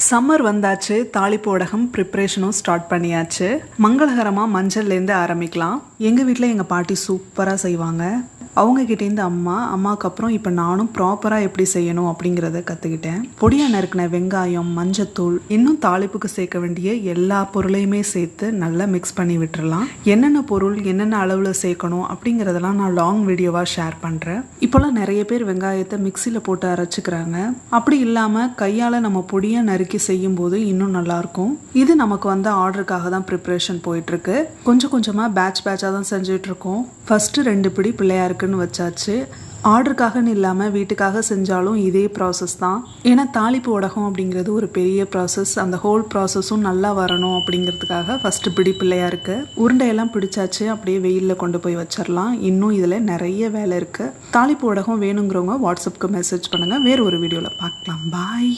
Summer வந்தாச்சு, தாளிப்பு வடகம் ப்ரிப்ரேஷனும் ஸ்டார்ட் பண்ணியாச்சு. மங்களகரமாக மஞ்சள்லேருந்து ஆரம்பிக்கலாம். எங்கள் வீட்டில் எங்கள் பாட்டி சூப்பராக செய்வாங்க. அவங்கக்கிட்டேருந்து அம்மாவுக்கு அப்புறம் இப்போ நானும் ப்ராப்பராக எப்படி செய்யணும் அப்படிங்கிறத கற்றுக்கிட்டேன். பொடியாக நறுக்கின வெங்காயம், மஞ்சத்தூள், இன்னும் தாளிப்புக்கு சேர்க்க வேண்டிய எல்லா பொருளையுமே சேர்த்து நல்லா மிக்ஸ் பண்ணி விட்டுறலாம். என்னென்ன பொருள் என்னென்ன அளவில் சேர்க்கணும் அப்படிங்கிறதெல்லாம் நான் லாங் வீடியோவாக ஷேர் பண்ணுறேன். இப்போல்லாம் நிறைய பேர் வெங்காயத்தை மிக்சியில் போட்டு அரைச்சிக்கிறாங்க. அப்படி இல்லாமல் கையால் நம்ம பொடியாக நறுக்கி செய்யும்போது இன்னும் நல்லாயிருக்கும். இது நமக்கு வந்து ஆர்டருக்காக தான் ப்ரிப்ரேஷன் போயிட்டுருக்கு. கொஞ்சம் கொஞ்சமாக பேட்சாக தான் செஞ்சிட்ருக்கோம். ஃபஸ்ட்டு 2 பிடி பிள்ளையாருக்குன்னு வச்சாச்சு. ஆர்டருக்காகன்னு இல்லாமல் வீட்டுக்காக செஞ்சாலும் இதே ப்ராசஸ் தான். ஏன்னா தாளிப்பு வடகம் அப்படிங்கிறது ஒரு பெரிய ப்ராசஸ். அந்த ஹோல் ப்ராசஸும் நல்லா வரணும் அப்படிங்கிறதுக்காக ஃபஸ்ட்டு பிடி பிள்ளையாருக்கு உருண்டையெல்லாம் பிடிச்சாச்சு. அப்படியே வெயிலில் கொண்டு போய் வச்சிடலாம். இன்னும் இதில் நிறைய வேலை இருக்குது. தாளிப்பு வடகம் வேணுங்கிறவங்க வாட்ஸ்அப்புக்கு மெசேஜ் பண்ணுங்கள். வேறு ஒரு வீடியோவில் பார்க்கலாம். பாய்.